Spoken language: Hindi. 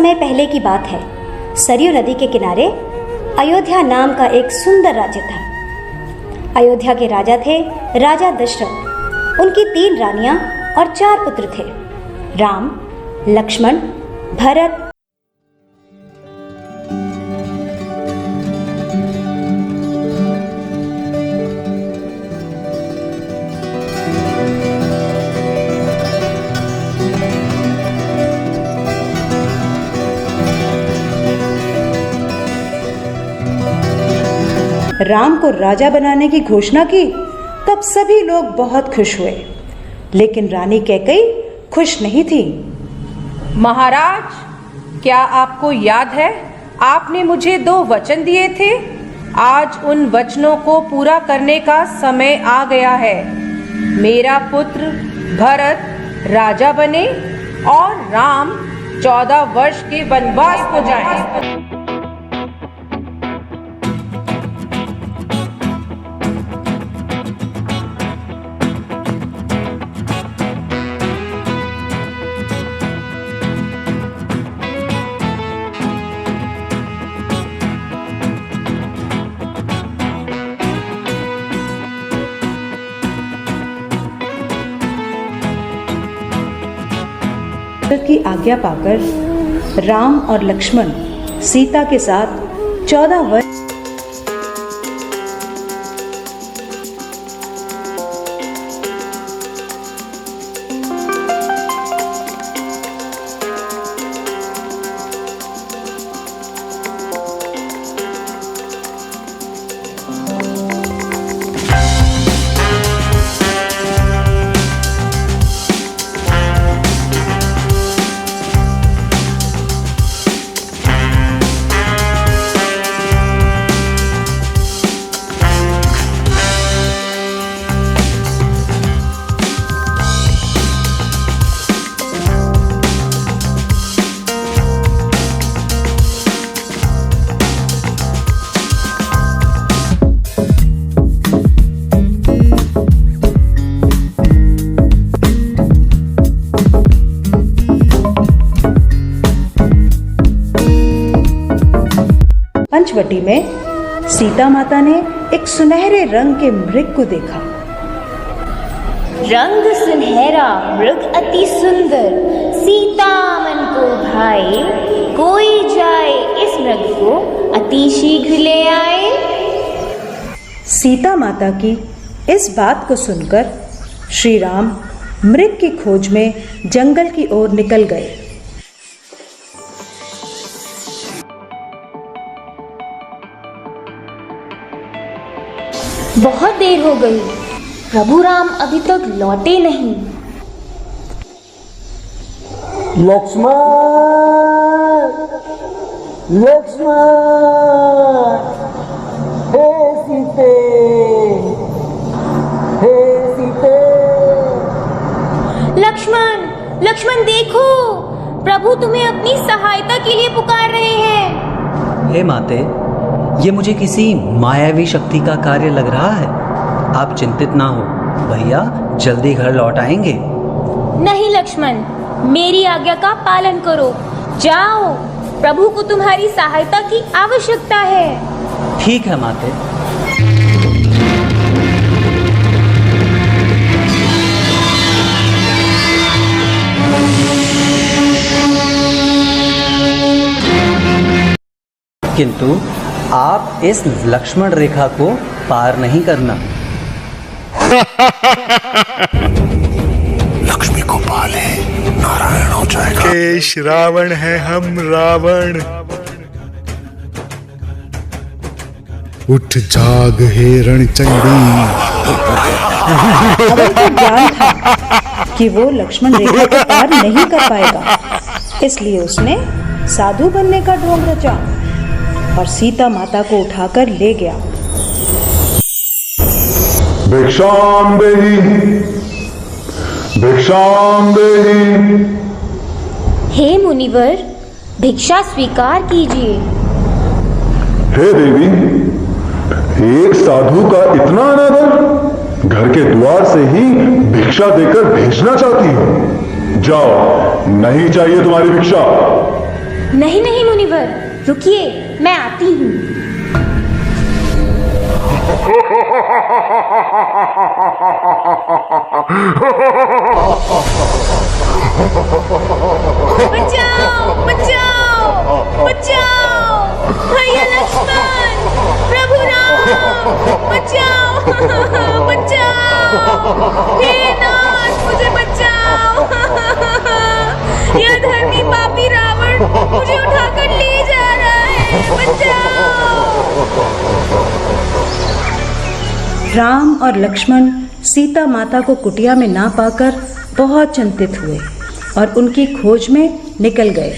समय पहले की बात है। सरयू नदी के किनारे अयोध्या नाम का एक सुंदर राज्य था। अयोध्या के राजा थे राजा दशरथ। उनकी 3 रानियां और 4 पुत्र थे, राम, लक्ष्मण, भरत। राम को राजा बनाने की घोषणा की तब सभी लोग बहुत खुश हुए, लेकिन रानी कैकेयी खुश नहीं थी। महाराज, क्या आपको याद है आपने मुझे 2 वचन दिए थे? आज उन वचनों को पूरा करने का समय आ गया है। मेरा पुत्र भरत राजा बने और राम 14 वर्ष के वनवास को जाएं। की आज्ञा पाकर राम और लक्ष्मण सीता के साथ 14 वर्ष पंचवटी में सीता माता ने एक सुनहरे रंग के मृग को देखा। रंग सुनहरा मृग अति सुंदर, सीता मन को भाए। कोई जाए इस मृग को अति शीघ्र ले आए। सीता माता की इस बात को सुनकर श्री राम मृग की खोज में जंगल की ओर निकल गए। बहुत देर हो गई, प्रभु राम अभी तक लौटे नहीं। लक्ष्मण, लक्ष्मण, हे सीते, हे सीते। लक्ष्मण, लक्ष्मण देखो, प्रभु तुम्हें अपनी सहायता के लिए पुकार रहे हैं। हे माते, ये मुझे किसी मायावी शक्ति का कार्य लग रहा है। आप चिंतित ना हो, भैया जल्दी घर लौट आएंगे। नहीं लक्ष्मण, मेरी आज्ञा का पालन करो। जाओ, प्रभु को तुम्हारी सहायता की आवश्यकता है। ठीक है माते। किंतु आप इस लक्ष्मण रेखा को पार नहीं करना। लक्ष्मी को पाले नारायण हो जाएगा। केश रावण है हम रावण। उठ जाग हे रणचंडी। अवल को ज्ञान था कि वो लक्ष्मण रेखा को पार नहीं कर पाएगा, इसलिए उसने साधु बनने का ढोंग रचा और सीता माता को उठाकर ले गया। भिक्षाम देहि, भिक्षाम देहि। हे मुनिवर, भिक्षा स्वीकार कीजिए। हे देवी, एक साधु का इतना अनादर, घर के द्वार से ही भिक्षा देकर भेजना चाहती हो। जाओ, नहीं चाहिए तुम्हारी भिक्षा। नहीं नहीं मुनिवर, रुकिए, मैं आती हूँ। बचाओ बचाओ बचाओ, भैया लक्ष्मण, प्रभु राम, बचाओ बचाओ, हे नाथ मुझे बचाओ। यह धर्मी पापी रावण मुझे उठाकर ले जा रहा है, बचाओ। राम और लक्ष्मण सीता माता को कुटिया में ना पाकर बहुत चिंतित हुए और उनकी खोज में निकल गए।